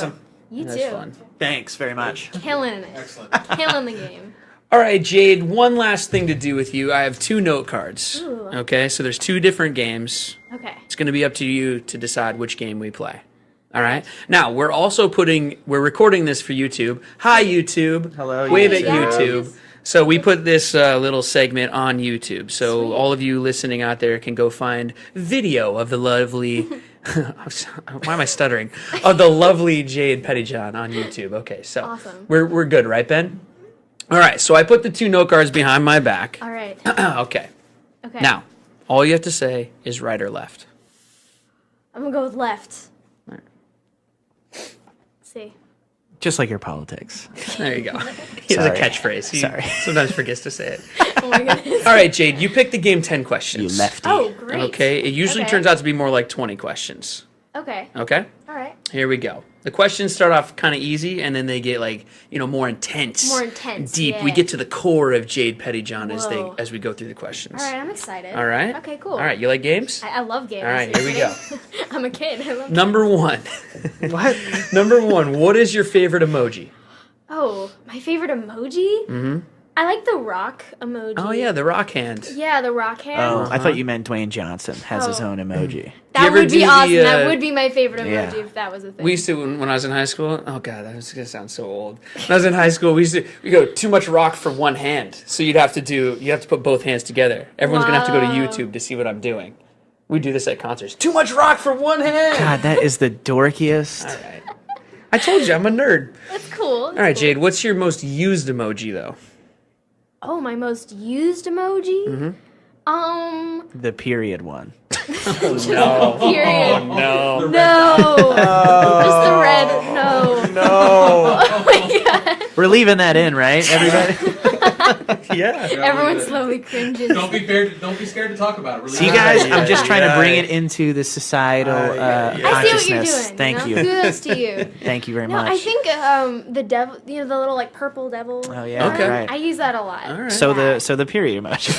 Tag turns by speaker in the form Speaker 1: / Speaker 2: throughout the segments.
Speaker 1: awesome.
Speaker 2: You
Speaker 3: That's
Speaker 2: too.
Speaker 3: fun.
Speaker 1: Thanks very much.
Speaker 2: Killing it.
Speaker 4: Excellent.
Speaker 2: Killing the game.
Speaker 3: All right, Jade, one last thing to do with you. I have 2 note cards.
Speaker 2: Ooh.
Speaker 3: Okay, so there's 2 different games.
Speaker 2: Okay.
Speaker 3: It's going to be up to you to decide which game we play. All right. Now, we're recording this for YouTube. Hi, YouTube.
Speaker 1: Hello,
Speaker 3: Wave
Speaker 2: YouTube.
Speaker 3: at
Speaker 2: Yes.
Speaker 3: YouTube. So we put this little segment on YouTube. So
Speaker 2: Sweet.
Speaker 3: all of you listening out there can go find video of the lovely, why am I stuttering? Of the lovely Jade Pettyjohn on YouTube. Okay, so
Speaker 2: Awesome.
Speaker 3: we're good, right, Ben? All right, so I put the 2 note cards behind my back.
Speaker 2: All right.
Speaker 3: Okay.
Speaker 2: Okay.
Speaker 3: Now, all you have to say is right or left.
Speaker 2: I'm gonna go with left.
Speaker 3: All right.
Speaker 2: Let's see.
Speaker 1: Just like your politics.
Speaker 3: There you go. He has a
Speaker 1: Sorry.
Speaker 3: catchphrase. He
Speaker 1: Sorry.
Speaker 3: sometimes forgets to say it.
Speaker 2: Oh my goodness.
Speaker 3: All right, Jade, you picked the game 10
Speaker 1: You
Speaker 3: questions.
Speaker 1: lefty.
Speaker 2: Oh, great.
Speaker 3: Okay, it usually
Speaker 2: Okay.
Speaker 3: turns out to be more like 20 questions.
Speaker 2: Okay.
Speaker 3: Okay?
Speaker 2: All right.
Speaker 3: Here we go. The questions start off kind of easy, and then they get more intense.
Speaker 2: More intense,
Speaker 3: Deep. We
Speaker 2: yeah.
Speaker 3: get to the core of Jade Pettyjohn
Speaker 2: Whoa.
Speaker 3: as we go through the questions.
Speaker 2: All right. I'm excited.
Speaker 3: All right?
Speaker 2: Okay. Cool.
Speaker 3: All right, you like games?
Speaker 2: I love games.
Speaker 3: All right, here we go.
Speaker 2: I'm a kid. I love.
Speaker 3: Number 1.
Speaker 1: What?
Speaker 3: Number 1, what is your favorite emoji?
Speaker 2: Oh, my favorite emoji. Mm-hmm. I like the rock emoji.
Speaker 3: Oh, yeah, the rock hand.
Speaker 2: Yeah, the rock hand.
Speaker 1: Oh, I thought you meant Dwayne Johnson has his
Speaker 2: Oh.
Speaker 1: own emoji.
Speaker 2: That
Speaker 3: You ever
Speaker 2: would be
Speaker 3: do the,
Speaker 2: awesome. That would be my favorite emoji
Speaker 1: yeah.
Speaker 2: if that was a thing.
Speaker 3: We used to, when I was in high school, oh god, that was gonna sound so old. When I was in high school, we go too much rock for one hand. So you have to put both hands together. Everyone's gonna have to go to
Speaker 2: Wow.
Speaker 3: YouTube to see what I'm doing. We do this at concerts. Too much rock for one hand.
Speaker 1: God, that is the dorkiest.
Speaker 3: All right. I told you, I'm a nerd.
Speaker 2: That's cool.
Speaker 3: All right, Jade, what's your most used emoji though?
Speaker 2: Oh, my most used emoji.
Speaker 3: Mm-hmm.
Speaker 1: The period one.
Speaker 3: No.
Speaker 2: Period.
Speaker 3: No.
Speaker 2: No. Just the red. No.
Speaker 1: No.
Speaker 2: Oh my god.
Speaker 1: We're leaving that in, right, everybody?
Speaker 3: Yeah.
Speaker 2: Everyone's slowly cringing.
Speaker 4: Don't be scared to talk about it.
Speaker 1: See, guys,
Speaker 3: Yeah,
Speaker 1: I'm just trying to bring
Speaker 3: yeah.
Speaker 1: it into the societal
Speaker 2: I see what
Speaker 1: consciousness.
Speaker 2: you're doing.
Speaker 1: Thank you.
Speaker 2: Kudos to you.
Speaker 1: Thank you very
Speaker 2: No,
Speaker 1: much.
Speaker 2: I think the devil, the little like purple devil.
Speaker 1: Oh, yeah,
Speaker 3: Okay.
Speaker 1: right.
Speaker 2: I use that a lot.
Speaker 3: All right.
Speaker 1: So the period emoji.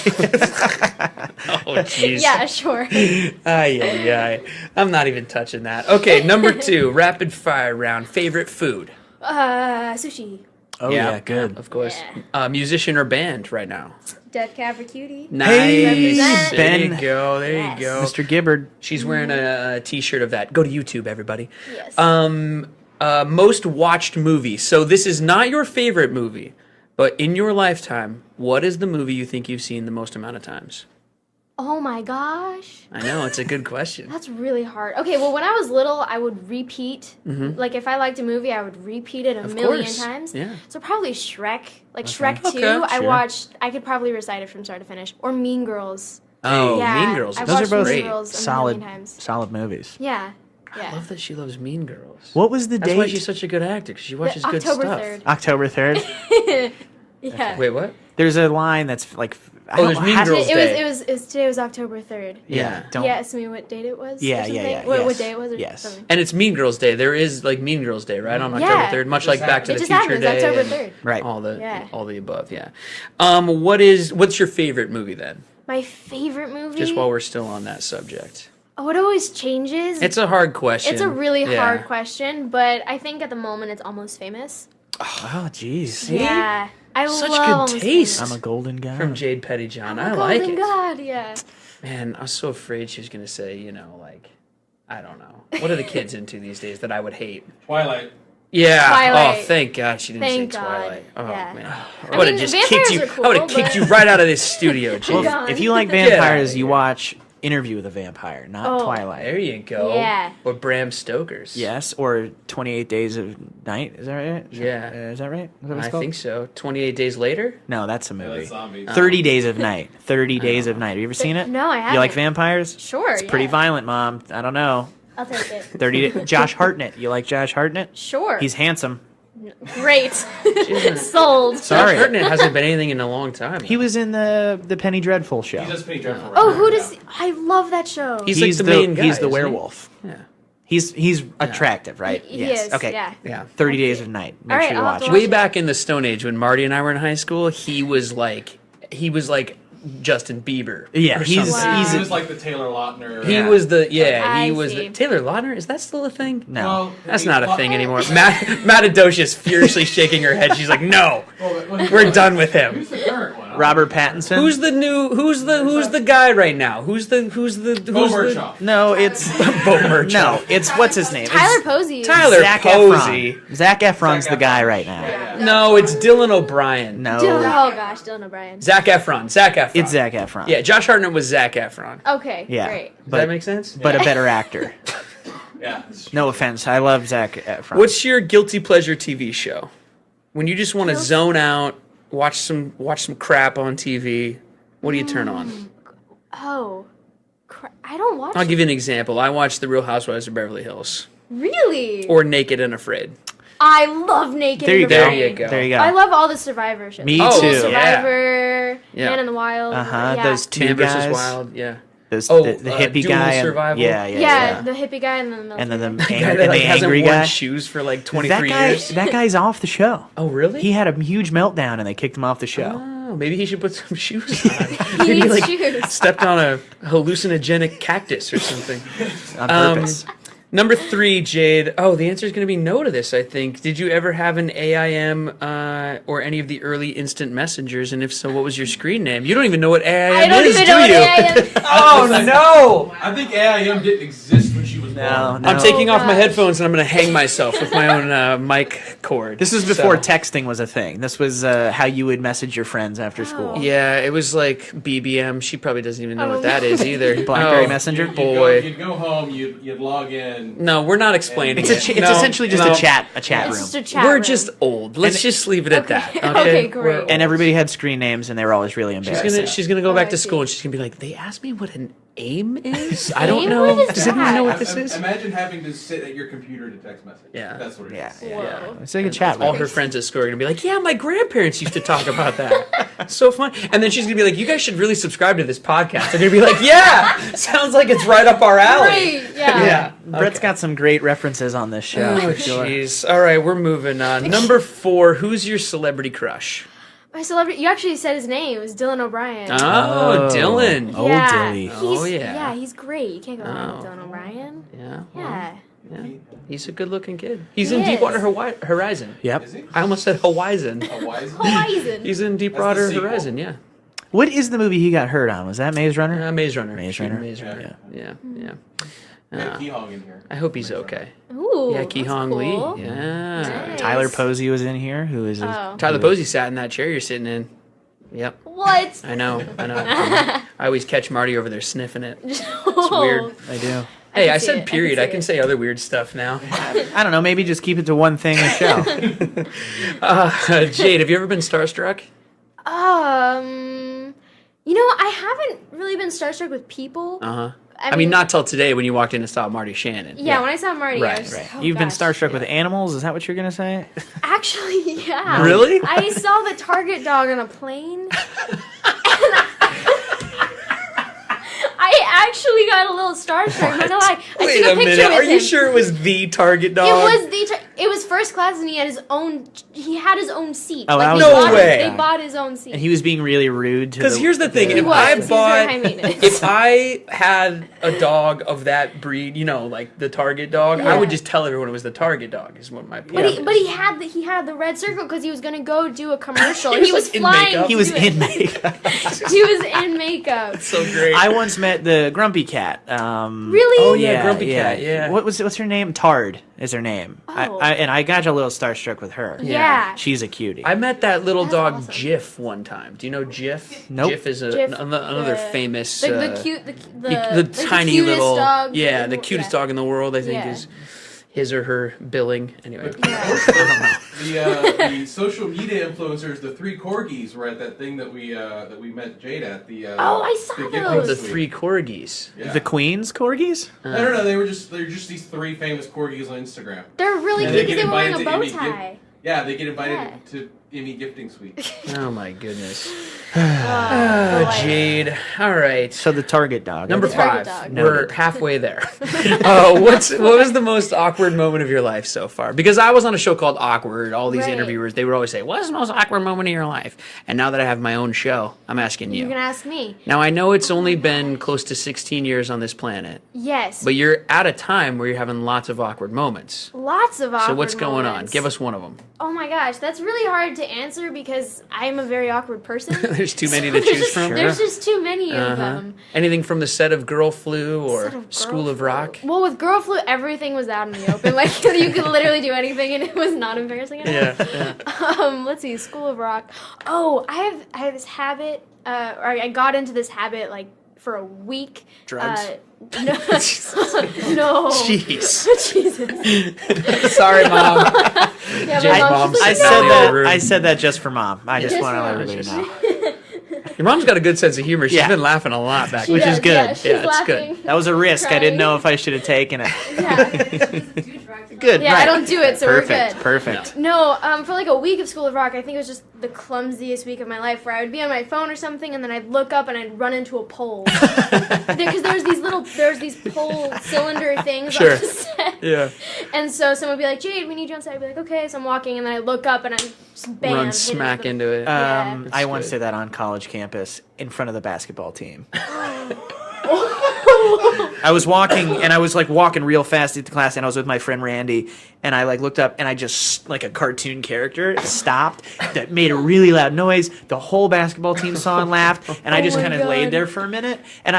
Speaker 3: Oh jeez.
Speaker 2: Yeah, sure.
Speaker 3: Ay, ay, ay. I'm not even touching that. Okay, number 2, rapid fire round. Favorite food?
Speaker 2: Sushi.
Speaker 1: Oh yeah, good.
Speaker 3: Of course.
Speaker 2: Yeah.
Speaker 3: Musician or band right now?
Speaker 2: Dead Cat for Cutie.
Speaker 3: Nice.
Speaker 2: Represent.
Speaker 3: There
Speaker 1: Ben.
Speaker 3: you go. There
Speaker 2: Yes.
Speaker 3: you go.
Speaker 1: Mr. Gibbard.
Speaker 3: She's wearing a t-shirt of that. Go to YouTube, everybody.
Speaker 2: Yes.
Speaker 3: Most watched movie. So this is not your favorite movie, but in your lifetime, what is the movie you think you've seen the most amount of times?
Speaker 2: Oh my gosh.
Speaker 3: I know, it's a good question.
Speaker 2: That's really hard. Okay, well, when I was little, I would repeat. Like, if I liked a movie, I would repeat it a million
Speaker 3: course,
Speaker 2: times.
Speaker 3: yeah.
Speaker 2: So probably Shrek. Like, Shrek 2,
Speaker 3: Okay,
Speaker 2: I
Speaker 1: sure.
Speaker 2: watched, I could probably recite it from start to finish. Or Mean Girls.
Speaker 3: Oh,
Speaker 2: Yeah,
Speaker 3: Mean Girls.
Speaker 2: I
Speaker 3: is
Speaker 1: Those are
Speaker 2: watched
Speaker 1: both
Speaker 2: Mean
Speaker 3: great.
Speaker 2: Girls a
Speaker 1: Solid,
Speaker 2: million times.
Speaker 1: solid movies.
Speaker 2: Yeah.
Speaker 3: I
Speaker 2: Yeah.
Speaker 3: love that she loves Mean Girls.
Speaker 1: What was the
Speaker 3: That's
Speaker 1: date?
Speaker 3: why she's such a good actor, because she watches good
Speaker 2: October
Speaker 3: stuff.
Speaker 2: 3rd.
Speaker 1: October 3rd.
Speaker 2: Yeah.
Speaker 3: Wait, what?
Speaker 1: There's a line that's like. I
Speaker 3: Oh,
Speaker 1: don't-
Speaker 3: there's Mean
Speaker 1: how-
Speaker 3: Girls.
Speaker 2: Today was October 3rd.
Speaker 3: Yeah.
Speaker 1: Don't.
Speaker 2: Yeah, ask me what date it was.
Speaker 1: Yeah,
Speaker 2: or
Speaker 1: yeah,
Speaker 2: something?
Speaker 1: yeah,
Speaker 2: What
Speaker 1: yes.
Speaker 2: day it was or
Speaker 1: Yes.
Speaker 2: something.
Speaker 3: And it's Mean Girls Day. There is like Mean Girls Day, right, on
Speaker 2: Yeah.
Speaker 3: October 3rd, much
Speaker 4: It
Speaker 3: like
Speaker 4: just
Speaker 3: Back to
Speaker 2: It
Speaker 3: the
Speaker 2: just
Speaker 3: Future
Speaker 2: happened.
Speaker 3: Day.
Speaker 2: It's October
Speaker 3: and
Speaker 2: 3rd.
Speaker 1: Right.
Speaker 3: All the
Speaker 2: Yeah.
Speaker 3: all the above, yeah. What's your favorite movie then?
Speaker 2: My favorite movie?
Speaker 3: Just while we're still on that subject.
Speaker 2: Oh, it always changes.
Speaker 3: It's a hard question.
Speaker 2: It's a really
Speaker 3: Yeah.
Speaker 2: hard question, but I think at the moment it's Almost Famous.
Speaker 1: Oh, jeez.
Speaker 2: Yeah. I
Speaker 3: Such
Speaker 2: love
Speaker 3: good
Speaker 2: Almost
Speaker 3: taste.
Speaker 2: Famous.
Speaker 1: I'm a golden guy.
Speaker 3: From Jade Pettyjohn. I
Speaker 2: Oh,
Speaker 3: like
Speaker 2: golden
Speaker 3: it.
Speaker 2: God, yeah.
Speaker 3: Man, I was so afraid she was gonna say, like, I don't know. What are the kids into these days that I would hate?
Speaker 4: Twilight.
Speaker 3: Yeah.
Speaker 2: Twilight.
Speaker 3: Oh, thank God she didn't
Speaker 2: Thank
Speaker 3: say
Speaker 2: God.
Speaker 3: Twilight. Oh
Speaker 2: Yeah.
Speaker 3: man.
Speaker 2: I
Speaker 3: I would have
Speaker 2: mean,
Speaker 3: just
Speaker 2: vampires
Speaker 3: kicked you.
Speaker 2: are cool,
Speaker 3: I would have kicked
Speaker 2: but-
Speaker 3: you right out of this studio, Jade.
Speaker 1: Well,
Speaker 2: Gone.
Speaker 1: if you like
Speaker 3: Get outta
Speaker 1: vampires, you
Speaker 3: here.
Speaker 1: watch Interview with a Vampire, not
Speaker 2: Oh.
Speaker 1: Twilight.
Speaker 3: There you go.
Speaker 2: Yeah.
Speaker 3: Or Bram Stoker's.
Speaker 1: Yes, or 28 Days of Night. Is that right?
Speaker 3: Yeah.
Speaker 1: Is that right? Is that what it's
Speaker 3: I
Speaker 1: called?
Speaker 3: think so. 28 Days Later?
Speaker 1: No, that's a
Speaker 4: Yeah,
Speaker 1: movie.
Speaker 4: that's zombies.
Speaker 1: 30 Days of Night. 30 Days of Night. Have you ever seen it?
Speaker 2: No, I haven't.
Speaker 1: You like vampires?
Speaker 2: Sure,
Speaker 1: It's pretty
Speaker 2: yeah.
Speaker 1: violent, Mom. I don't know.
Speaker 2: I'll take it.
Speaker 1: 30. Josh Hartnett. You like Josh Hartnett?
Speaker 2: Sure.
Speaker 1: He's handsome.
Speaker 2: Great. Sold.
Speaker 1: Sorry.
Speaker 3: Josh Hartnett hasn't been anything in a long time.
Speaker 1: He was in the Penny Dreadful show.
Speaker 4: He does pretty dreadful.
Speaker 2: Oh,
Speaker 4: right
Speaker 2: who
Speaker 4: now,
Speaker 2: does...
Speaker 4: yeah.
Speaker 2: I love that show.
Speaker 3: He's like the main guy,
Speaker 1: He's the
Speaker 3: isn't he?
Speaker 1: werewolf.
Speaker 3: Yeah.
Speaker 1: He's attractive, right?
Speaker 2: He
Speaker 1: yes.
Speaker 2: is,
Speaker 1: Okay.
Speaker 2: yeah.
Speaker 3: Yeah.
Speaker 1: 30 Days of Night. Make
Speaker 2: All right,
Speaker 1: sure you
Speaker 2: I'll have
Speaker 1: watch
Speaker 2: to
Speaker 1: it.
Speaker 2: watch
Speaker 3: Way back in the Stone Age when Marty and I were in high school, he was like Justin Bieber.
Speaker 1: Yeah,
Speaker 3: or
Speaker 1: he's-
Speaker 3: something.
Speaker 2: Wow.
Speaker 4: He was like the Taylor Lautner.
Speaker 3: He
Speaker 1: Yeah.
Speaker 3: was the
Speaker 2: I
Speaker 3: he was
Speaker 2: see.
Speaker 3: the Taylor Lautner. Is that still a thing?
Speaker 1: No.
Speaker 4: Well,
Speaker 3: That's
Speaker 4: he-
Speaker 3: not a
Speaker 4: well,
Speaker 3: thing anymore. Matt Adocia's furiously shaking her head. She's like, "No, we're done with him."
Speaker 4: Who's the current one?
Speaker 1: Robert Pattinson.
Speaker 3: Who's the guy right now? Who's the
Speaker 4: Bo Murchoff.
Speaker 1: No, it's
Speaker 3: Bo Murchoff.
Speaker 1: no, it's what's his name?
Speaker 2: Tyler
Speaker 1: It's
Speaker 2: Posey.
Speaker 3: Tyler
Speaker 1: Zac
Speaker 3: Posey.
Speaker 1: Efron. Zac Efron's
Speaker 4: Zac
Speaker 1: the guy
Speaker 4: Efron.
Speaker 1: right now.
Speaker 4: Yeah.
Speaker 3: No, it's Dylan O'Brien.
Speaker 1: No,
Speaker 2: Oh gosh, Dylan O'Brien.
Speaker 3: Zac Efron.
Speaker 1: it's Zac Efron.
Speaker 3: Yeah, Josh Hartnett was Zac Efron. Does
Speaker 2: Okay,
Speaker 1: Yeah.
Speaker 2: great.
Speaker 3: that
Speaker 1: but
Speaker 3: make sense?
Speaker 1: but a better actor.
Speaker 4: Yeah.
Speaker 1: No offense, I love Zac Efron.
Speaker 3: What's your guilty pleasure TV show? When you just want to zone out, watch some crap on TV. What do you turn on?
Speaker 2: Oh, I don't watch.
Speaker 3: I'll give you an example. I watched The Real Housewives of Beverly Hills
Speaker 2: Really?
Speaker 3: or Naked and Afraid.
Speaker 2: I love Naked.
Speaker 1: There you
Speaker 2: and
Speaker 1: go.
Speaker 3: There
Speaker 2: Afraid.
Speaker 3: you go.
Speaker 1: There you go.
Speaker 2: I love all the Survivor shows.
Speaker 1: Me
Speaker 3: Oh,
Speaker 1: too.
Speaker 3: yeah.
Speaker 2: Survivor,
Speaker 3: Yeah.
Speaker 2: Man in the Wild. Yeah.
Speaker 1: Those two
Speaker 3: Man
Speaker 1: guys.
Speaker 3: vs. Wild. Yeah.
Speaker 1: Those,
Speaker 3: Oh,
Speaker 1: the hippie
Speaker 3: Dual
Speaker 1: guy.
Speaker 3: Survival?
Speaker 2: Yeah, the hippie guy and then the
Speaker 1: And then the,
Speaker 2: military
Speaker 1: ang-
Speaker 3: Guy that,
Speaker 1: and
Speaker 3: like,
Speaker 1: the
Speaker 3: hasn't
Speaker 1: angry
Speaker 3: worn
Speaker 1: guy.
Speaker 3: shoes for like
Speaker 1: That
Speaker 3: 23
Speaker 1: guy.
Speaker 3: years.
Speaker 1: That guy's off the show.
Speaker 3: Oh, really?
Speaker 1: He had a huge meltdown and they kicked him off the show.
Speaker 3: Oh, maybe he should put some shoes on.
Speaker 2: He
Speaker 3: Maybe
Speaker 2: needs
Speaker 3: like
Speaker 2: shoes.
Speaker 3: stepped on a hallucinogenic cactus or something.
Speaker 1: On purpose.
Speaker 3: Number 3, Jade. Oh, the answer is going to be no to this, I think. Did you ever have an AIM or any of the early instant messengers? And if so, what was your screen name? You don't even know what AIM
Speaker 2: I don't
Speaker 3: is,
Speaker 2: even
Speaker 3: do
Speaker 2: know what
Speaker 3: you?
Speaker 2: AIM.
Speaker 3: Oh, no!
Speaker 4: I think AIM didn't exist when she was
Speaker 1: No,
Speaker 4: born.
Speaker 1: no.
Speaker 3: I'm taking off my
Speaker 2: gosh.
Speaker 3: headphones and I'm going to hang myself with my own mic cord.
Speaker 1: This was before
Speaker 3: So-
Speaker 1: texting was a thing. This was how you would message your friends after school.
Speaker 3: Yeah, it was like BBM. She probably doesn't even know
Speaker 2: Oh,
Speaker 3: what that is either.
Speaker 1: BlackBerry
Speaker 3: Oh,
Speaker 1: Messenger?
Speaker 3: Boy.
Speaker 4: You'd go home, you'd log in.
Speaker 3: No, we're not explaining
Speaker 1: It's
Speaker 3: it.
Speaker 1: it's
Speaker 3: No,
Speaker 1: essentially just
Speaker 3: no.
Speaker 1: a chat
Speaker 2: It's
Speaker 1: room.
Speaker 2: just a chat
Speaker 3: We're
Speaker 2: room.
Speaker 3: just old. Let's just leave it at that.
Speaker 2: Okay.
Speaker 3: Okay,
Speaker 2: Okay, great.
Speaker 3: We're old.
Speaker 1: And everybody had screen names, and they were always really embarrassing.
Speaker 3: She's gonna go
Speaker 2: Oh,
Speaker 3: back
Speaker 2: I
Speaker 3: to
Speaker 2: see.
Speaker 3: school and she's gonna be like, they asked me what an AIM is? I don't
Speaker 2: AIM?
Speaker 3: know.
Speaker 2: What is
Speaker 3: Does anyone
Speaker 2: that?
Speaker 3: know what this is?
Speaker 4: Imagine having to sit at your computer to text message.
Speaker 3: Yeah.
Speaker 4: That's what it is.
Speaker 1: Yeah,
Speaker 2: Whoa.
Speaker 1: it's like a chat
Speaker 3: All
Speaker 1: room.
Speaker 3: her friends at school are gonna be like, yeah, my grandparents used to talk about that. It's so fun. And then she's gonna be like, you guys should really subscribe to this podcast. They're gonna be like, yeah, sounds like it's right up our alley.
Speaker 2: Great. Yeah.
Speaker 3: Yeah.
Speaker 1: Brett's got some great references on this show.
Speaker 3: Oh,
Speaker 1: for sure.
Speaker 3: jeez. All right, we're moving on. Number 4, who's your celebrity crush?
Speaker 2: My celebrity. You actually said his name. It was Dylan O'Brien.
Speaker 3: Oh, Dylan.
Speaker 1: Oh,
Speaker 2: yeah.
Speaker 1: Dilly.
Speaker 2: He's,
Speaker 3: Oh, yeah.
Speaker 2: Yeah, he's great. You can't go wrong with
Speaker 3: Oh.
Speaker 2: Dylan O'Brien.
Speaker 3: Yeah.
Speaker 2: Yeah.
Speaker 3: Yeah. He's a good-looking kid. He's
Speaker 2: He
Speaker 3: in
Speaker 2: is.
Speaker 3: Deepwater Horizon.
Speaker 1: Yep.
Speaker 4: Is he?
Speaker 3: I almost said Horizon.
Speaker 4: A wise
Speaker 2: Horizon.
Speaker 3: He's in
Speaker 4: That's
Speaker 3: Deepwater
Speaker 4: the sequel.
Speaker 3: Horizon, yeah.
Speaker 1: What is the movie he got hurt on? Was that Maze Runner?
Speaker 3: Maze Runner.
Speaker 1: Maze
Speaker 3: Shooting
Speaker 1: Runner.
Speaker 3: Maze Runner. Yeah.
Speaker 4: Yeah, Key Hong in here.
Speaker 3: I hope he's okay.
Speaker 2: Ooh.
Speaker 3: Yeah, Ki
Speaker 2: that's
Speaker 3: Hong
Speaker 2: cool.
Speaker 3: Lee. Yeah.
Speaker 2: Nice.
Speaker 1: Tyler Posey was in here, who is
Speaker 2: Oh.
Speaker 3: Tyler Posey sat in that chair you're sitting in. Yep.
Speaker 2: What?
Speaker 3: I know. I always catch Marty over there sniffing it.
Speaker 2: It's
Speaker 3: weird.
Speaker 1: I do.
Speaker 3: Hey,
Speaker 2: can
Speaker 3: I
Speaker 2: see
Speaker 3: said
Speaker 2: it. I can
Speaker 3: period.
Speaker 2: see
Speaker 3: I can
Speaker 2: it.
Speaker 3: say other weird stuff now.
Speaker 1: I don't know. Maybe just keep it to one thing a show.
Speaker 3: Jade, have you ever been starstruck?
Speaker 2: You know, I haven't really been starstruck with people.
Speaker 3: Uh-huh. I mean, not till today when you walked in and saw Marty Shannon.
Speaker 2: Yeah, when I saw Marty, I
Speaker 3: Right,
Speaker 2: was
Speaker 3: right.
Speaker 2: like, oh,
Speaker 1: You've been
Speaker 2: gosh.
Speaker 1: starstruck with animals? Is that what you're gonna say?
Speaker 2: Actually, yeah.
Speaker 3: Really?
Speaker 2: I saw the Target dog on a plane. I actually got a little starstruck. I'm not gonna lie. I
Speaker 3: Wait
Speaker 2: took a
Speaker 3: a
Speaker 2: picture
Speaker 3: minute.
Speaker 2: with
Speaker 3: Are you
Speaker 2: him.
Speaker 3: sure it was the Target dog?
Speaker 2: It was first class, and he had his own. He had his own seat.
Speaker 1: Oh, that was
Speaker 2: he
Speaker 3: No
Speaker 2: bought
Speaker 3: way.
Speaker 2: They bought his own seat.
Speaker 1: And he was being really rude to.
Speaker 3: Because here's the thing:
Speaker 2: He
Speaker 3: if
Speaker 2: was.
Speaker 3: I
Speaker 2: He was very high
Speaker 3: bought,
Speaker 2: maintenance.
Speaker 3: if I had a dog of that breed, you know, like the Target dog, I
Speaker 2: Yeah.
Speaker 3: would just tell everyone it was the Target dog. Is what my point
Speaker 2: But
Speaker 3: is.
Speaker 2: he had the red circle because he was gonna go do a commercial.
Speaker 3: He
Speaker 2: he
Speaker 3: was,
Speaker 2: was
Speaker 3: like, in
Speaker 2: flying.
Speaker 3: makeup.
Speaker 2: to
Speaker 1: he was
Speaker 2: do it.
Speaker 1: in makeup.
Speaker 2: He was in makeup.
Speaker 3: so great.
Speaker 1: I once met the Grumpy Cat.
Speaker 2: Really?
Speaker 3: Oh, yeah, Grumpy Cat, yeah.
Speaker 1: What's her name? Tard is her name.
Speaker 2: Oh.
Speaker 1: And I got a little starstruck with her.
Speaker 2: Yeah.
Speaker 1: She's a cutie.
Speaker 3: I met that little
Speaker 2: That's
Speaker 3: dog
Speaker 2: awesome.
Speaker 3: Jif one time. Do you know Jif?
Speaker 1: Nope.
Speaker 3: Jif is
Speaker 2: Jif,
Speaker 3: another
Speaker 2: the-
Speaker 3: famous.
Speaker 2: The cute, the
Speaker 3: the tiny
Speaker 2: cutest
Speaker 3: little,
Speaker 2: dog.
Speaker 3: yeah, the cutest dog in the world. I think
Speaker 2: Yeah.
Speaker 3: is his or her billing. Anyway,
Speaker 4: The social media influencers, the 3 corgis, were at that thing that we met Jade at.
Speaker 2: Oh, I saw
Speaker 4: the gift
Speaker 2: those.
Speaker 3: the
Speaker 4: suite.
Speaker 3: 3 corgis.
Speaker 4: Yeah.
Speaker 1: The Queen's corgis?
Speaker 4: No, they're just these 3 famous corgis on Instagram.
Speaker 2: They're really
Speaker 4: And
Speaker 2: cute
Speaker 4: they
Speaker 2: because
Speaker 4: get
Speaker 2: they were wearing
Speaker 4: invited
Speaker 2: a
Speaker 4: to
Speaker 2: bow
Speaker 4: Amy
Speaker 2: tie.
Speaker 4: Yeah, they get invited
Speaker 2: Yeah.
Speaker 4: to Emmy gifting suite.
Speaker 3: Oh my goodness.
Speaker 2: Boy.
Speaker 3: Jade. All right.
Speaker 1: So the Target dog.
Speaker 3: Number
Speaker 2: The target
Speaker 3: 5.
Speaker 2: dog.
Speaker 3: We're
Speaker 1: Noted.
Speaker 3: halfway there. What was the most awkward moment of your life so far? Because I was on a show called Awkward. All these
Speaker 2: Right.
Speaker 3: interviewers, they would always say, "What's the most awkward moment of your life?" And now that I have my own show, I'm asking
Speaker 2: You
Speaker 3: you.
Speaker 2: can ask me.
Speaker 3: Now I know it's only been close to 16 years on this planet,
Speaker 2: Yes.
Speaker 3: but you're at a time where you're having lots of awkward moments.
Speaker 2: Lots of awkward
Speaker 3: So what's going on?
Speaker 2: moments.
Speaker 3: Give us one of them.
Speaker 2: Oh my gosh, that's really hard to answer because I'm a very awkward person.
Speaker 3: There's too many to choose from.
Speaker 2: There's just too many of them.
Speaker 3: Anything from the set of Girl Flu or
Speaker 2: Set of Girl
Speaker 3: School of
Speaker 2: Flu.
Speaker 3: Rock?
Speaker 2: Well, with Girl Flu, everything was out in the open. Like you could literally do anything, and it was not embarrassing at all.
Speaker 3: Yeah.
Speaker 2: Let's see, School of Rock. Oh, I have this habit. Or I got into this habit like for a week.
Speaker 1: Drugs?
Speaker 2: No. No.
Speaker 3: Jeez.
Speaker 2: Jesus.
Speaker 3: Sorry, Mom.
Speaker 2: Yeah,
Speaker 3: Jay's
Speaker 2: my
Speaker 3: mom's
Speaker 2: mom's
Speaker 1: I
Speaker 2: like,
Speaker 3: sitting
Speaker 1: said
Speaker 3: down in the
Speaker 1: that.
Speaker 3: room.
Speaker 1: I said that just for Mom. I just
Speaker 2: Just
Speaker 1: want to
Speaker 2: for
Speaker 1: let
Speaker 2: Mom.
Speaker 1: everybody know.
Speaker 3: Your mom's got a good sense of humor. She's
Speaker 1: Yeah.
Speaker 3: been laughing a lot back
Speaker 2: She
Speaker 1: Which
Speaker 3: there.
Speaker 1: is
Speaker 2: does,
Speaker 1: good.
Speaker 2: Yeah, she's
Speaker 3: Yeah, it's good.
Speaker 2: laughing.
Speaker 1: That was a risk. I didn't
Speaker 2: Crying.
Speaker 1: know if I should have taken it.
Speaker 2: Yeah.
Speaker 1: Good.
Speaker 2: Yeah,
Speaker 1: right.
Speaker 2: I don't do it, so
Speaker 1: Perfect.
Speaker 2: we're good.
Speaker 1: Perfect.
Speaker 2: No, for like a week of School of Rock, I think it was just the clumsiest week of my life where I would be on my phone or something and then I'd look up and I'd run into a pole. Because there's these pole cylinder things
Speaker 3: Sure.
Speaker 2: on the set.
Speaker 3: Yeah.
Speaker 2: And so someone would be like, Jade, we need you on set. I'd be like, okay. So I'm walking and then I look up and I'm just bam.
Speaker 3: Run
Speaker 2: hit
Speaker 3: smack
Speaker 2: the-
Speaker 3: into it.
Speaker 2: Yeah.
Speaker 1: I
Speaker 3: That's
Speaker 1: once
Speaker 3: good.
Speaker 1: did that on college campus in front of the basketball team. I was walking and I was like walking real fast into class and I was with my friend Randy and I like looked up and I just like a cartoon character stopped that made a really loud noise. The whole basketball team saw and laughed and I
Speaker 2: Oh
Speaker 1: just
Speaker 2: my
Speaker 1: kind of laid
Speaker 2: God.
Speaker 1: there for a minute and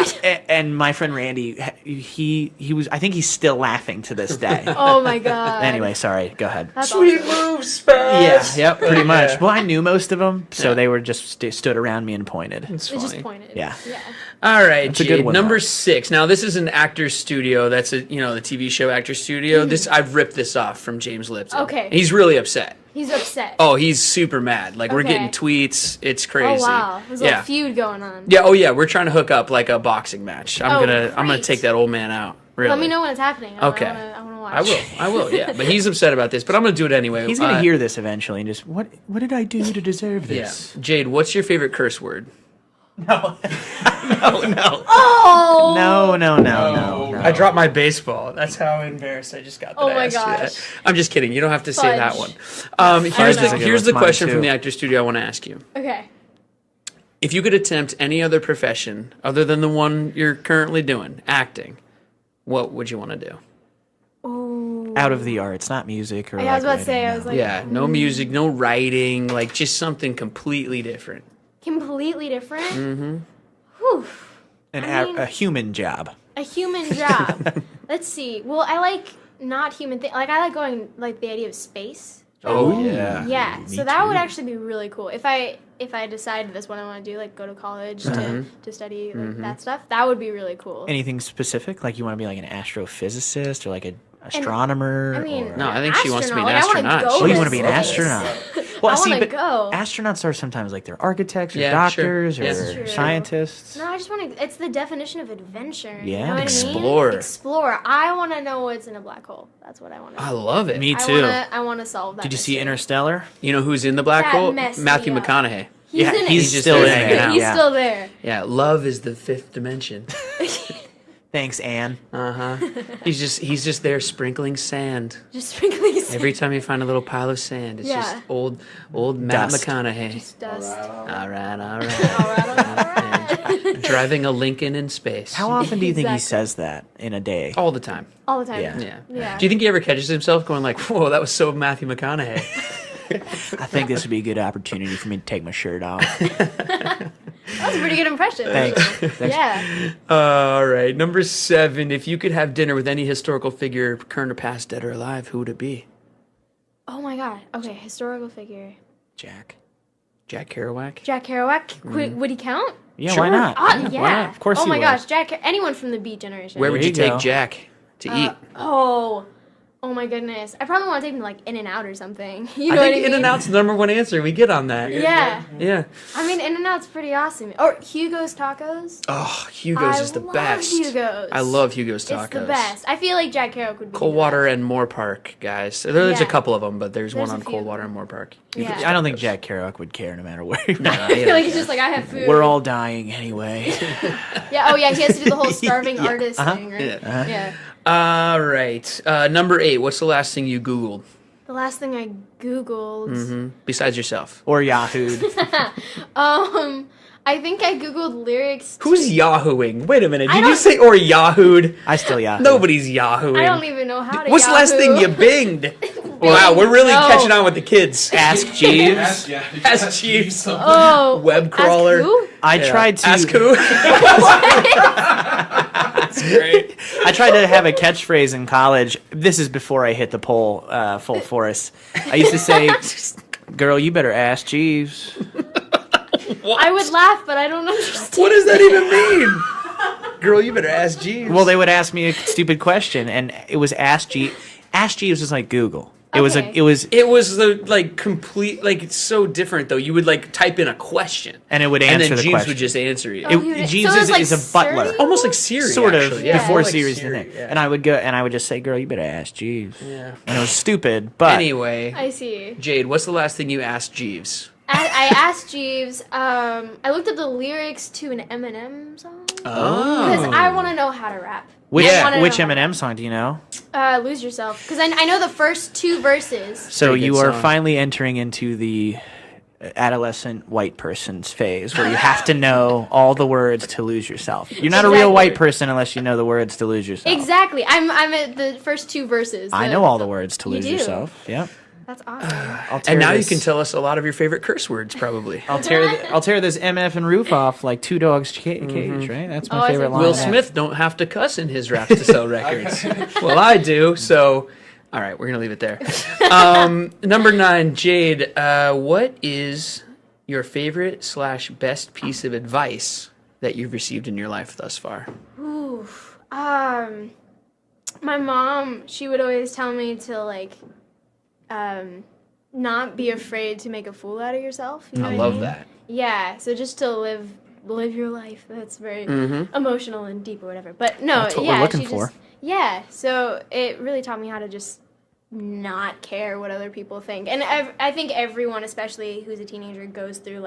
Speaker 1: and my friend Randy he was I think he's still laughing to this day.
Speaker 2: Oh my God.
Speaker 1: Anyway, sorry. Go ahead.
Speaker 2: That's
Speaker 3: Sweet
Speaker 2: awesome.
Speaker 3: move, Spaz.
Speaker 1: Yeah, yep, pretty much.
Speaker 3: Yeah.
Speaker 1: Well, I knew most of them, so
Speaker 3: Yeah.
Speaker 1: they were just stood around me and pointed.
Speaker 3: It's
Speaker 2: It just
Speaker 3: funny.
Speaker 2: pointed.
Speaker 1: Yeah.
Speaker 2: Yeah.
Speaker 3: All right,
Speaker 1: That's a good
Speaker 3: Jade.
Speaker 1: one,
Speaker 3: Number
Speaker 1: though.
Speaker 3: 6. Now, this is an actor's studio. That's the TV show Actors Studio. I've ripped this off from James Lipton.
Speaker 2: Okay.
Speaker 3: He's really upset.
Speaker 2: He's upset.
Speaker 3: Oh, he's super mad. Like we're
Speaker 2: Okay.
Speaker 3: getting tweets. It's crazy.
Speaker 2: Oh, wow. There's a
Speaker 3: yeah.
Speaker 2: little feud going on.
Speaker 3: Yeah. Oh yeah. We're trying to hook up like a boxing match. I'm
Speaker 2: Oh,
Speaker 3: gonna
Speaker 2: great.
Speaker 3: take that old man out. Really.
Speaker 2: Let me know when it's happening. I
Speaker 3: Okay.
Speaker 2: wanna watch.
Speaker 3: I will. Yeah. But he's upset about this. But I'm gonna do it anyway.
Speaker 1: He's gonna hear this eventually and just what did I do to deserve
Speaker 3: Yeah.
Speaker 1: this?
Speaker 3: Jade, what's your favorite curse word?
Speaker 1: No, no,
Speaker 2: Oh.
Speaker 1: no.
Speaker 3: I dropped my baseball. That's how embarrassed I just got. That
Speaker 2: Oh
Speaker 3: I
Speaker 2: my
Speaker 3: asked you that.
Speaker 2: gosh.
Speaker 3: I'm just kidding. You don't have to say that
Speaker 2: Fudge.
Speaker 3: one. Here's
Speaker 1: Fudge is a
Speaker 3: the
Speaker 1: good
Speaker 3: here's
Speaker 1: one.
Speaker 3: the
Speaker 1: Mine
Speaker 3: question
Speaker 1: too.
Speaker 3: from the Actor Studio I want to ask you.
Speaker 2: Okay.
Speaker 3: If you could attempt any other profession other than the one you're currently doing, acting, what would you want to do?
Speaker 2: Ooh.
Speaker 1: Out of the arts, not music or.
Speaker 2: Yeah, I was
Speaker 1: like
Speaker 2: about to say.
Speaker 1: writing,
Speaker 2: I was
Speaker 1: no.
Speaker 2: like,
Speaker 3: Yeah, no music, no writing, like just something completely different.
Speaker 2: completely different. Mm-hmm. Whew.
Speaker 1: a human job.
Speaker 2: A human job. Let's see. Well, I like not human thing. Like I like going like the idea of space.
Speaker 3: Oh
Speaker 2: Yeah.
Speaker 1: Me
Speaker 2: So that would
Speaker 1: too.
Speaker 2: actually be really cool if I decided this what I want to do, like go to college to study like that stuff. That would be really cool.
Speaker 1: Anything specific? Like you want to be like an astrophysicist or like an astronomer?
Speaker 2: I mean,
Speaker 1: or...
Speaker 3: No, I think she wants to be an
Speaker 2: Like, I wanna
Speaker 3: astronaut.
Speaker 2: go
Speaker 1: Oh, you
Speaker 2: to
Speaker 1: want to be an
Speaker 2: space.
Speaker 1: astronaut? Well,
Speaker 2: I
Speaker 1: see,
Speaker 2: wanna
Speaker 1: but
Speaker 2: go.
Speaker 1: astronauts are sometimes like they're architects or
Speaker 3: Yeah, sure.
Speaker 1: doctors
Speaker 3: Yes.
Speaker 1: or
Speaker 2: True.
Speaker 1: scientists.
Speaker 2: No, I just want to. It's the definition of adventure. You
Speaker 1: Yeah.
Speaker 2: know what
Speaker 3: Explore.
Speaker 2: I mean? Explore. I want to know what's in a black hole. That's what I want to.
Speaker 3: I love it.
Speaker 1: Me too.
Speaker 2: I want to solve that.
Speaker 1: Did you see
Speaker 2: mystery.
Speaker 1: Interstellar?
Speaker 3: You know who's in the black
Speaker 2: That
Speaker 3: hole?
Speaker 2: messed me
Speaker 3: Matthew
Speaker 2: up.
Speaker 3: McConaughey.
Speaker 2: He's
Speaker 1: Yeah,
Speaker 2: in it.
Speaker 1: he's
Speaker 3: just
Speaker 1: still
Speaker 3: there
Speaker 1: in
Speaker 3: hanging
Speaker 1: it.
Speaker 3: out.
Speaker 2: He's
Speaker 1: Yeah.
Speaker 2: still there.
Speaker 3: Yeah, love is the fifth dimension.
Speaker 1: Thanks, Anne.
Speaker 3: He's just there sprinkling sand.
Speaker 2: Just sprinkling sand.
Speaker 3: Every time you find a little pile of sand, it's just
Speaker 2: Yeah.
Speaker 3: old Matt
Speaker 1: Dust.
Speaker 3: McConaughey.
Speaker 2: Just dust.
Speaker 3: All right.
Speaker 2: All right.
Speaker 3: Driving a Lincoln in space.
Speaker 1: How often do you think he
Speaker 2: Exactly.
Speaker 1: says that in a day?
Speaker 3: All the time.
Speaker 2: All the time.
Speaker 1: Yeah.
Speaker 3: Yeah.
Speaker 2: Yeah.
Speaker 3: Do you think he ever catches himself going like, "Whoa, that was so Matthew McConaughey"?
Speaker 1: I think this would be a good opportunity for me to take my shirt off.
Speaker 2: That was a pretty good impression.
Speaker 1: Thanks.
Speaker 2: Yeah.
Speaker 3: All right, number 7. If you could have dinner with any historical figure, current or past, dead or alive, who would it be?
Speaker 2: Oh my god. Okay, historical figure.
Speaker 1: Jack.
Speaker 3: Jack Kerouac.
Speaker 2: Jack Kerouac. Would he count?
Speaker 1: Yeah,
Speaker 3: Sure.
Speaker 1: why not?
Speaker 2: Yeah.
Speaker 3: why not?
Speaker 1: Of course
Speaker 2: Oh
Speaker 1: he
Speaker 2: my
Speaker 1: would.
Speaker 2: gosh, anyone from the Beat Generation.
Speaker 3: Where would
Speaker 1: There
Speaker 3: you
Speaker 1: you
Speaker 3: take
Speaker 1: go.
Speaker 3: Jack to eat?
Speaker 2: Oh, Oh my goodness. I probably want to take them to like In-N-Out or something. You
Speaker 3: I
Speaker 2: know
Speaker 3: think
Speaker 2: what I mean?
Speaker 3: In-N-Out's the number one answer. We get on that.
Speaker 2: Yeah.
Speaker 3: Yeah.
Speaker 2: I mean, In-N-Out's pretty awesome. Or Hugo's Tacos.
Speaker 3: Oh, Hugo's is the
Speaker 2: love
Speaker 3: best.
Speaker 2: Hugo's.
Speaker 3: I love Hugo's tacos.
Speaker 2: It's the best. I feel like Jack Kerouac would be
Speaker 3: Coldwater
Speaker 2: the
Speaker 3: and Moore Park, guys. There's a
Speaker 2: Yeah.
Speaker 3: couple of them, but there's one
Speaker 2: There's a
Speaker 3: on
Speaker 2: few.
Speaker 3: Coldwater and Moore Park.
Speaker 2: Yeah.
Speaker 1: I don't think Jack Kerouac would care no matter where you
Speaker 3: Nah,
Speaker 1: went.
Speaker 2: I feel like it's just like, I have food.
Speaker 1: We're all dying anyway.
Speaker 2: Yeah, oh yeah, he has to do the whole starving
Speaker 1: Yeah,
Speaker 2: artist thing, right?
Speaker 3: Yeah.
Speaker 2: Yeah.
Speaker 3: All right. Number 8. What's the last thing you Googled?
Speaker 2: The last thing I Googled,
Speaker 3: Besides yourself.
Speaker 1: Or Yahoo.
Speaker 2: I think I Googled lyrics.
Speaker 3: Who's Yahooing? Wait a minute.
Speaker 2: I
Speaker 3: Did you
Speaker 2: don't-
Speaker 3: say or Yahooed?
Speaker 1: I still Yahoo.
Speaker 3: Nobody's Yahooing.
Speaker 2: I don't even know how to
Speaker 3: What's the last
Speaker 2: Yahoo.
Speaker 3: thing you binged? Wow, we're really
Speaker 2: No.
Speaker 3: catching on with the kids.
Speaker 1: Ask Jeeves.
Speaker 4: Ask, yeah,
Speaker 3: Ask Jeeves.
Speaker 4: something.
Speaker 2: Oh,
Speaker 3: Web crawler.
Speaker 2: Ask who?
Speaker 1: I
Speaker 3: Yeah.
Speaker 1: tried to
Speaker 3: Ask who? That's great.
Speaker 1: I tried to have a catchphrase in college. This is before I hit the pole full force. I used to say, "Girl, you better ask Jeeves."
Speaker 3: What?
Speaker 2: I would laugh, but I don't understand.
Speaker 3: What does that even mean? Girl, you better ask Jeeves.
Speaker 1: Well, they would ask me a stupid question, and it was Ask Jeeves. Ask Jeeves was like Google. It was
Speaker 2: Okay.
Speaker 1: it was,
Speaker 3: It was the complete it's so different though. You would type in a question
Speaker 1: and it would
Speaker 3: and
Speaker 1: answer
Speaker 3: then
Speaker 1: the
Speaker 3: Jeeves
Speaker 1: question.
Speaker 3: would just answer you.
Speaker 2: Oh, he would-
Speaker 1: Jeeves
Speaker 2: so it was like
Speaker 1: is a butler.
Speaker 2: Siri?
Speaker 3: Almost like Siri,
Speaker 1: Sort of
Speaker 3: actually. Yeah,
Speaker 1: before
Speaker 3: more like
Speaker 1: Siri's
Speaker 3: Siri,
Speaker 1: the thing.
Speaker 3: yeah.
Speaker 1: And I would go and I would just say, "Girl, you better ask Jeeves."
Speaker 3: Yeah.
Speaker 1: And it was stupid, but
Speaker 3: Anyway,
Speaker 2: I see.
Speaker 3: Jade, what's the last thing you asked Jeeves?
Speaker 2: I asked Jeeves. I looked up the lyrics to an Eminem song
Speaker 3: Oh.
Speaker 2: because I want to know how to rap.
Speaker 1: which
Speaker 2: I wanna
Speaker 1: which
Speaker 2: know how to
Speaker 1: Eminem song do you know?
Speaker 2: Lose Yourself, because I know the first two verses.
Speaker 1: So
Speaker 3: Pretty good
Speaker 1: you are
Speaker 3: song.
Speaker 1: finally entering into the adolescent white person's phase where you have to know all the words to lose yourself. You're not a real
Speaker 2: Exactly.
Speaker 1: white person unless you know the words to lose yourself.
Speaker 2: Exactly. I'm at the first two verses.
Speaker 1: I know all the words to
Speaker 2: You
Speaker 1: lose
Speaker 2: do?
Speaker 1: yourself. Yep.
Speaker 2: That's awesome.
Speaker 1: I'll tear
Speaker 3: And now
Speaker 1: this,
Speaker 3: you can tell us a lot of your favorite curse words, probably.
Speaker 1: I'll tear this MF and roof off like Two Dogs Cage, right? That's my
Speaker 2: Oh, I
Speaker 1: favorite
Speaker 2: see.
Speaker 1: line.
Speaker 3: Will
Speaker 2: Yeah.
Speaker 3: Smith don't have to cuss in his raps to sell records. Well, I do. So, all right, we're gonna leave it there. Number 9, Jade. What is your favorite / best piece of advice that you've received in your life thus far?
Speaker 2: Oof. My mom, she would always tell me to not be afraid to make a fool out of yourself. You know
Speaker 3: I
Speaker 2: what
Speaker 3: love
Speaker 2: mean?
Speaker 3: that.
Speaker 2: Yeah. So just to live your life. That's very
Speaker 3: Mm-hmm.
Speaker 2: emotional and deep or whatever. But no,
Speaker 1: That's what
Speaker 2: yeah,
Speaker 1: we're looking
Speaker 2: she
Speaker 1: for.
Speaker 2: Yeah. So it really taught me how to just not care what other people think. And I think everyone, especially who's a teenager, goes through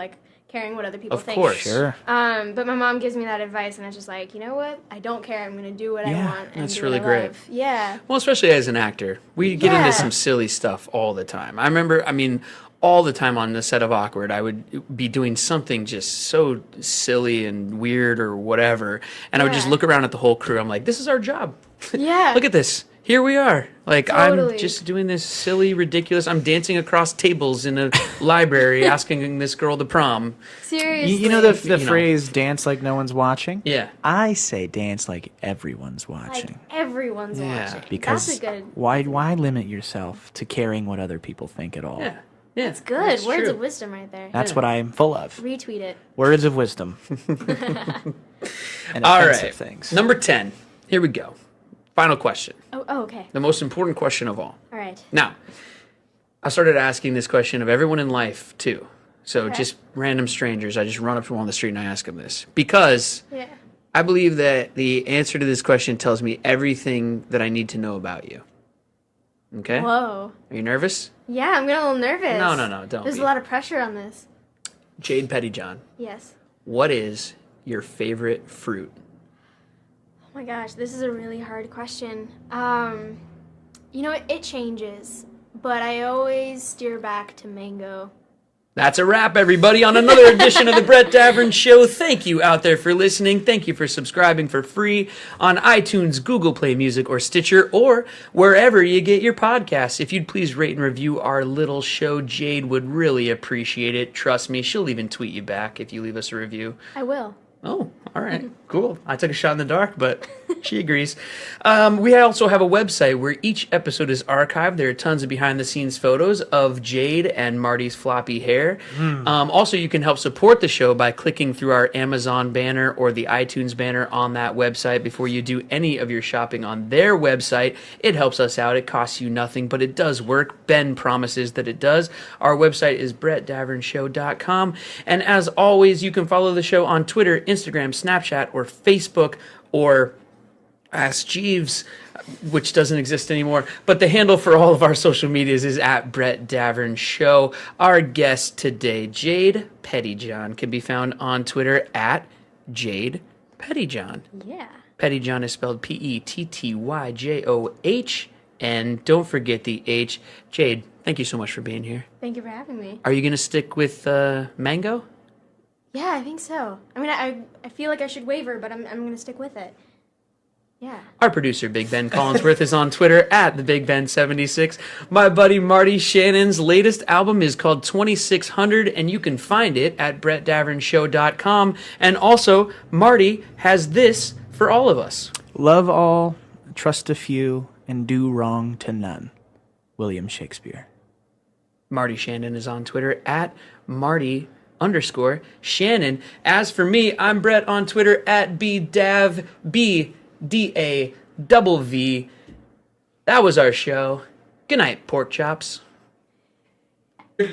Speaker 2: caring what other people
Speaker 3: Of
Speaker 2: think.
Speaker 3: course.
Speaker 1: Sure.
Speaker 2: But my mom gives me that advice, and it's just like, you know what? I don't care. I'm gonna do what I
Speaker 1: Yeah,
Speaker 2: want. And
Speaker 3: that's
Speaker 2: do
Speaker 3: really
Speaker 2: what I
Speaker 3: great.
Speaker 2: love. Yeah.
Speaker 3: Well, especially as an actor, we get
Speaker 2: Yeah.
Speaker 3: into some silly stuff all the time. I remember, all the time on the set of Awkward, I would be doing something just so silly and weird or whatever, and I would just
Speaker 2: Yeah.
Speaker 3: look around at the whole crew. I'm like, this is our job.
Speaker 2: Yeah.
Speaker 3: Look at this. Here we are. I'm
Speaker 2: Totally.
Speaker 3: just doing this silly, ridiculous. I'm dancing across tables in a library asking this girl to prom.
Speaker 2: Seriously.
Speaker 1: You know the
Speaker 3: You know.
Speaker 1: phrase "dance like no one's watching"?
Speaker 3: Yeah.
Speaker 1: I say dance like everyone's watching.
Speaker 2: like everyone's
Speaker 3: Yeah.
Speaker 2: watching.
Speaker 1: Because
Speaker 2: That's a good.
Speaker 1: why limit yourself to caring what other people think at all?
Speaker 3: Yeah. Yeah.
Speaker 2: It's good.
Speaker 3: That's
Speaker 2: Words
Speaker 3: true.
Speaker 2: of wisdom right there.
Speaker 1: That's what I'm full of.
Speaker 2: Retweet it.
Speaker 1: Words of wisdom. And
Speaker 3: All
Speaker 1: offensive
Speaker 3: right.
Speaker 1: things.
Speaker 3: Number 10. Here we go. Final question.
Speaker 2: Oh, okay.
Speaker 3: The most important question of all.
Speaker 2: All right.
Speaker 3: Now, I started asking this question of everyone in life too. So
Speaker 2: Okay.
Speaker 3: just random strangers. I just run up to them on the street and I ask them this because
Speaker 2: Yeah.
Speaker 3: I believe that the answer to this question tells me everything that I need to know about you. Okay?
Speaker 2: Whoa.
Speaker 3: Are you nervous?
Speaker 2: Yeah, I'm getting a little nervous.
Speaker 3: No, don't
Speaker 2: There's
Speaker 3: be.
Speaker 2: a lot of pressure on this.
Speaker 3: Jade Pettyjohn,
Speaker 2: Yes.
Speaker 3: what is your favorite fruit?
Speaker 2: Oh my gosh, this is a really hard question. It changes, but I always steer back to mango.
Speaker 3: That's a wrap, everybody, on another edition of the Brett Davern Show. Thank you out there for listening. Thank you for subscribing for free on iTunes, Google Play Music, or Stitcher, or wherever you get your podcasts. If you'd please rate and review our little show, Jade would really appreciate it. Trust me, she'll even tweet you back if you leave us a review.
Speaker 2: I will.
Speaker 3: Oh, all right. Cool. I took a shot in the dark, but She agrees. We also have a website where each episode is archived. There are tons of behind-the-scenes photos of Jade and Marty's floppy hair. Also, you can help support the show by clicking through our Amazon banner or the iTunes banner on that website before you do any of your shopping on their website. It helps us out. It costs you nothing, but it does work. Ben promises that it does. Our website is brettdavernshow.com. And as always, you can follow the show on Twitter, Instagram, Snapchat, or Facebook, or Ask Jeeves, which doesn't exist anymore. But the handle for all of our social medias is at Brett Davern Show. Our guest today, Jade Pettyjohn, can be found on Twitter at Jade Pettyjohn.
Speaker 2: Yeah.
Speaker 3: Pettyjohn is spelled Pettyjoh. And don't forget the H. Jade, thank you so much for being here.
Speaker 2: Thank you for having me.
Speaker 3: Are you going to stick with mango?
Speaker 2: Yeah, I think so. I mean, I feel like I should waver, but I'm going to stick with it. Yeah.
Speaker 3: Our producer, Big Ben Collinsworth, is on Twitter at TheBigBen76. My buddy Marty Shannon's latest album is called 2600, and you can find it at BrettDavernshow.com. And also, Marty has this for all of us.
Speaker 1: Love all, trust a few, and do wrong to none. William Shakespeare.
Speaker 3: Marty Shannon is on Twitter at Marty_Shannon. As for me, I'm Brett on Twitter at BDAV, BDAVV. That was our show. Good night, pork chops.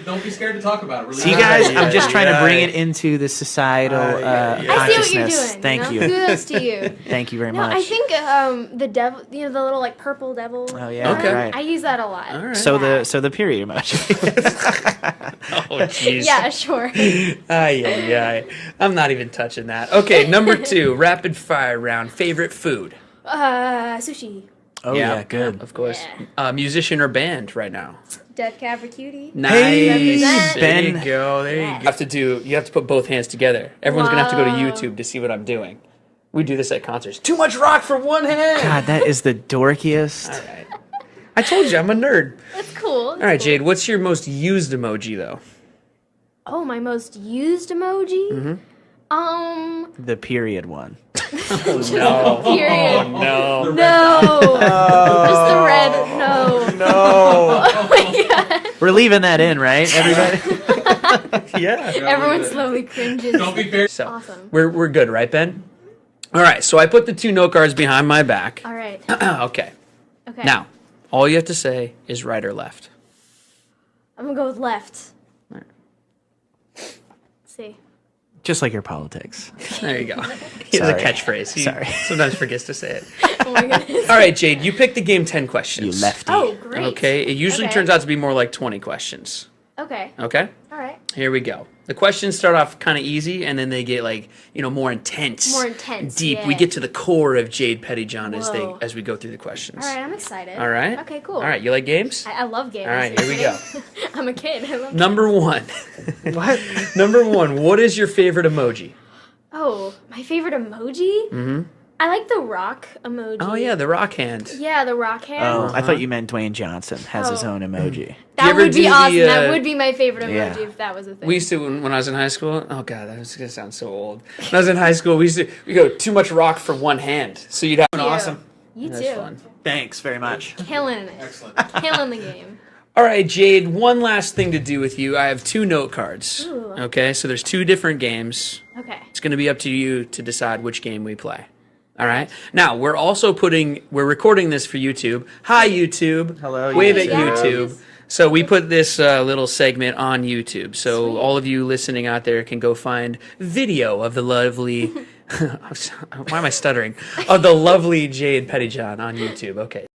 Speaker 4: Don't be scared to talk about it. Really.
Speaker 1: See, guys, I'm just trying to bring it into the societal
Speaker 2: I see what
Speaker 1: consciousness.
Speaker 2: you're doing.
Speaker 1: Thank you.
Speaker 2: Kudos to you.
Speaker 1: Thank you very
Speaker 2: No,
Speaker 1: much.
Speaker 2: I think the devil, the little like purple devil.
Speaker 1: Oh, yeah,
Speaker 3: Okay.
Speaker 1: right.
Speaker 2: I use that a lot.
Speaker 3: All right.
Speaker 1: So the period emoji.
Speaker 3: Oh, jeez.
Speaker 2: Yeah, sure.
Speaker 3: Ay. I'm not even touching that. Okay, number 2, rapid fire round. Favorite food?
Speaker 2: Sushi.
Speaker 1: Oh yeah, good.
Speaker 3: Of course.
Speaker 2: Yeah.
Speaker 3: Musician or band right now?
Speaker 2: Dead Cab for Cutie.
Speaker 3: Nice.
Speaker 1: Hey,
Speaker 3: There
Speaker 1: Ben.
Speaker 3: you go. There you
Speaker 2: Yeah.
Speaker 3: go. You have to put both hands together. Everyone's gonna have to go to
Speaker 2: Wow.
Speaker 3: YouTube to see what I'm doing. We do this at concerts. Too much rock for one hand.
Speaker 1: God, that is the dorkiest.
Speaker 3: All right. I told you I'm a nerd.
Speaker 2: That's cool.
Speaker 3: All right, Jade. What's your most used emoji though?
Speaker 2: Oh, my most used emoji?
Speaker 3: Mm-hmm.
Speaker 1: The period one.
Speaker 3: No.
Speaker 2: Period.
Speaker 3: No.
Speaker 2: No. Just the red. No.
Speaker 1: No.
Speaker 2: Oh my god.
Speaker 1: We're leaving that in, right, everybody?
Speaker 3: Yeah.
Speaker 2: Everyone slowly cringes.
Speaker 4: Don't be fair.
Speaker 3: So
Speaker 2: Awesome.
Speaker 3: we're good, right, Ben? All right. So I put the 2 note cards behind my back.
Speaker 2: All right.
Speaker 3: Okay.
Speaker 2: Okay.
Speaker 3: Now, all you have to say is right or left.
Speaker 2: I'm gonna go with left.
Speaker 3: All right.
Speaker 2: Let's see.
Speaker 1: Just like your politics.
Speaker 3: There you go. He has a
Speaker 1: Sorry.
Speaker 3: catchphrase. He
Speaker 1: Sorry.
Speaker 3: sometimes forgets to say it.
Speaker 2: Oh my goodness.
Speaker 3: All right, Jade, you picked the game 10
Speaker 1: You
Speaker 3: questions.
Speaker 1: lefty.
Speaker 2: Oh, great.
Speaker 3: Okay, it usually
Speaker 2: Okay.
Speaker 3: turns out to be more like 20 questions.
Speaker 2: Okay.
Speaker 3: Okay?
Speaker 2: All right.
Speaker 3: Here we go. The questions start off kind of easy, and then they get more intense.
Speaker 2: More intense,
Speaker 3: Deep.
Speaker 2: yeah.
Speaker 3: We get to the core of Jade Pettyjohn
Speaker 2: Whoa.
Speaker 3: as we go through the questions.
Speaker 2: All right. I'm excited.
Speaker 3: All right?
Speaker 2: Okay. Cool.
Speaker 3: All right, you like games?
Speaker 2: I love games.
Speaker 3: All right, here we go.
Speaker 2: I'm a kid. I love.
Speaker 3: Number 1.
Speaker 1: What?
Speaker 3: Number 1, what is your favorite emoji?
Speaker 2: Oh, my favorite emoji? Mm-hmm. I like the rock emoji.
Speaker 3: Oh, yeah, the rock hand.
Speaker 2: Yeah, the rock hand.
Speaker 1: Oh, I thought you meant Dwayne Johnson has his
Speaker 2: Oh.
Speaker 1: own emoji.
Speaker 3: Do you
Speaker 2: That
Speaker 3: ever
Speaker 2: would
Speaker 3: do
Speaker 2: be
Speaker 3: the,
Speaker 2: awesome. That would be my favorite emoji
Speaker 1: yeah.
Speaker 2: if that was a thing.
Speaker 3: We used to, when I was in high school, oh god, that was going to sound so old. When I was in high school, we go, too much rock for one hand. So you'd have an
Speaker 2: You.
Speaker 3: awesome.
Speaker 2: You
Speaker 3: That's
Speaker 2: too.
Speaker 3: fun.
Speaker 1: Thanks very much.
Speaker 2: Killing it.
Speaker 4: Excellent.
Speaker 2: Killing the game.
Speaker 3: All right, Jade, one last thing to do with you. I have 2 note cards.
Speaker 2: Ooh.
Speaker 3: Okay, so there's 2 different games.
Speaker 2: Okay.
Speaker 3: It's going to be up to you to decide which game we play. All right. Now, we're recording this for YouTube. Hi, YouTube.
Speaker 1: Hello,
Speaker 3: Wave at
Speaker 2: YouTube.
Speaker 3: YouTube. So we put this little segment on YouTube. So
Speaker 2: Sweet.
Speaker 3: all of you listening out there can go find video of the lovely, why am I stuttering? Of the lovely Jade Pettyjohn on YouTube. Okay.